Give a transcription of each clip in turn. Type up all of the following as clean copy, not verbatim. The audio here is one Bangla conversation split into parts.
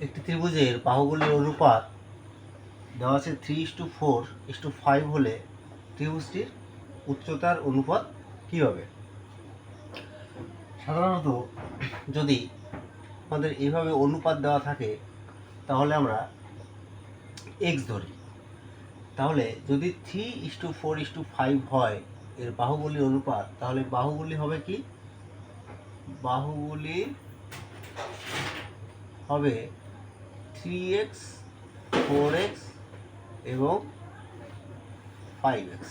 একটি ত্রিভুজের বাহুগুলির অনুপাত দেওয়া আছে 3:4:5 হলে ত্রিভুজটির উচ্চতার অনুপাত কী হবে? সাধারণত যদি আমাদের এইভাবে অনুপাত দেওয়া থাকে তাহলে আমরা এক্স ধরি। তাহলে যদি 3:4:5 হয় এর বাহুগুলির অনুপাত, তাহলে বাহুগুলি হবে কি? বাহুগুলি হবে 3x, 4x এবং 5x।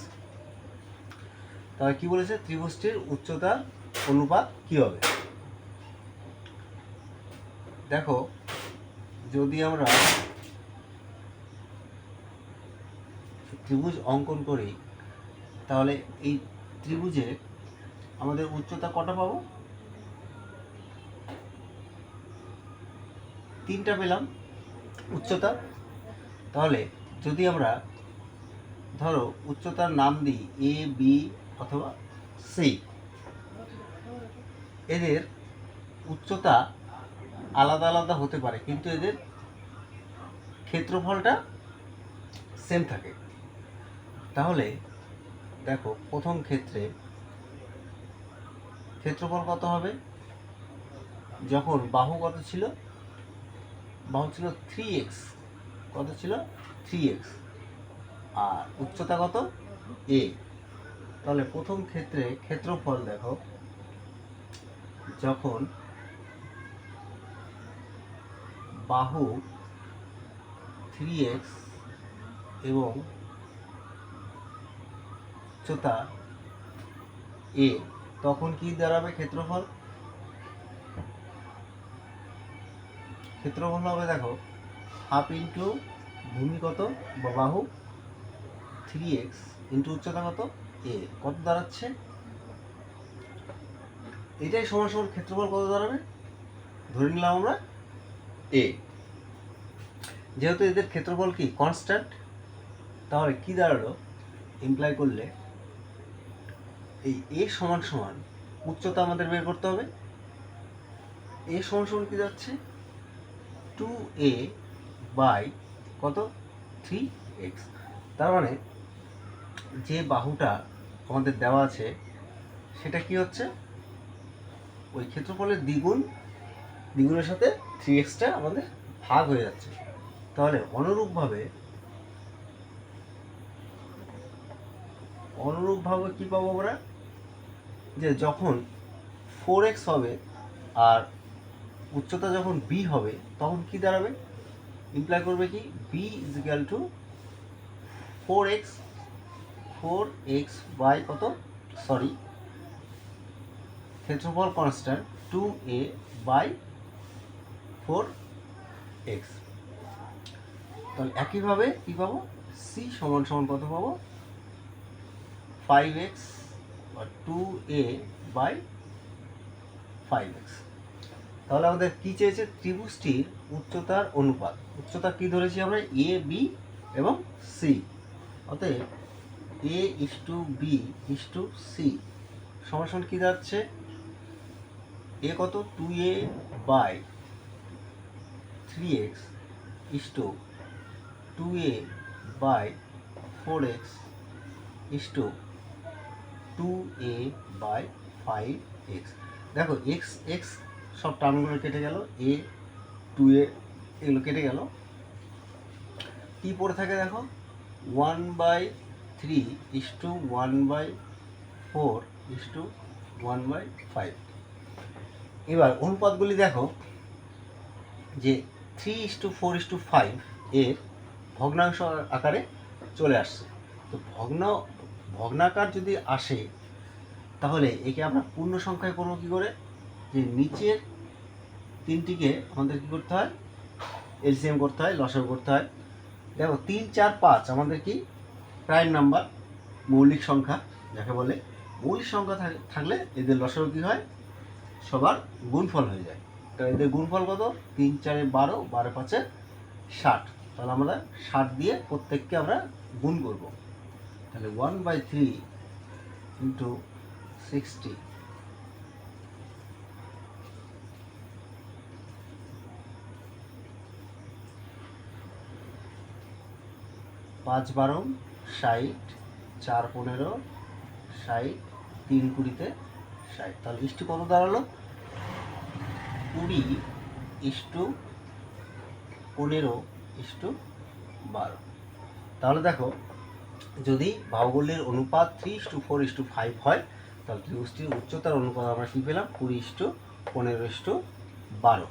তাহলে কি বলেছে? ত্রিভুজটির উচ্চতার অনুপাত কি হবে? দেখো, যদি আমরা ত্রিভুজ অঙ্কন করি তাহলে এই ত্রিভুজে আমাদের উচ্চতা কটা পাবো? 3টা পেলাম উচ্চতা। তাহলে যদি আমরা ধরো উচ্চতার নাম দিই এ, বি অথবা সি, এদের উচ্চতা আলাদা আলাদা হতে পারে কিন্তু এদের ক্ষেত্রফলটা সেম থাকে। তাহলে দেখো, প্রথম ক্ষেত্রে ক্ষেত্রফল কত হবে? যখন বাহু কত ছিল? বাহু ছিল 3x। কত ছিল? 3x। আর উচ্চতা কত? a। তাহলে প্রথম ক্ষেত্রে ক্ষেত্রফল দেখো, যখন বাহু 3x এবং উচ্চতা a, তখন কি দাঁড়াবে ক্ষেত্রফল? ক্ষেত্রফল হবে দেখো হাফ ইন্টু ভূমি কত বা বাহু 3x ইন্টু উচ্চতা কত a, কত দাঁড়াচ্ছে? এটাই সমান সমান ক্ষেত্রফল কত দাঁড়াবে? ধরে নিলাম আমরা a। যেহেতু এদের ক্ষেত্রফল কি কনস্ট্যান্ট, তাহলে কি দাঁড়ালো? ইমপ্লাই করলে এই a সমান সমান উচ্চতা আমাদের বের করতে হবে। a সমান সমান কি যাচ্ছে? 2a বাই কত? 3x। তার মানে যে বাহুটা আমাদের দেওয়া আছে সেটা কি হচ্ছে? ওই ক্ষেত্রফলের দ্বিগুণের সাথে 3xটা আমাদের ভাগ হয়ে যাচ্ছে। তাহলে অনুরূপভাবে কি পাবো আমরা? যে যখন 4x হবে আর উচ্চতা যখন b হবে তখন কি দাঁড়াবে? ইমপ্লাই করবে কি b is equal to 4x by কত? সরি, ক্ষেত্রফল কনস্ট্যান্ট 2a বাই 4x। তাহলে একইভাবে কি পাবো? c সমান সমান কত পাবো? 5x বা 2a বাই 5x। তাহলে আমাদের কি চেয়েছে? ত্রিভুজটির উচ্চতার অনুপাত। উচ্চতা কি ধরেছি আমরা? a, b এবং c। অতএব a:b:c সমান সমান কি দাঁড়াচ্ছে? a কত? 2a by 3x is to 2a by 4x is to 2a by 5x। দেখো এক্স এক্স সব টার্মগুলো কেটে গেল, a 2a এগুলো কেটে গেল। কি পড়ে থাকে দেখো? 1/3 ইস টু 1/4 ইস টু 1/5। এবার অনুপাতগুলি দেখো যে 3:4:5 এর ভগ্নাংশ আকারে চলে আসছে। তো ভগ্নাকার যদি আসে তাহলে একে আমরা পূর্ণ সংখ্যায় করবো কি করে? যে নিচের তিনটিকে আমাদের কি করতে হয়? এলসিএম করতে হয়, লসাগু করতে হয়। দেখো 3, 4, 5 আমাদের কি প্রাইম নাম্বার, মৌলিক সংখ্যা যাকে বলে। মৌলিক সংখ্যা থাকলে এদের লসাগু কি হয়? সবার গুণফল হয়ে যায়। তো এদের গুণফল কত? 3, 4 12, 12, 5 60। তাহলে আমরা 60 দিয়ে প্রত্যেককে আমরা গুণ করব। তাহলে 1/3 ইন্টু 60 1/3 5 12 60, 4 15 60, 3 20 60। তাহলে ইস্টু কত দাঁড়ালো? 20:15:12। তাহলে দেখো, যদি বাহুগুলির অনুপাত 3:4:5 হয়, তাহলে ত্রিভুজটির উচ্চতার অনুপাত আমরা কী পেলাম? 20:15:12।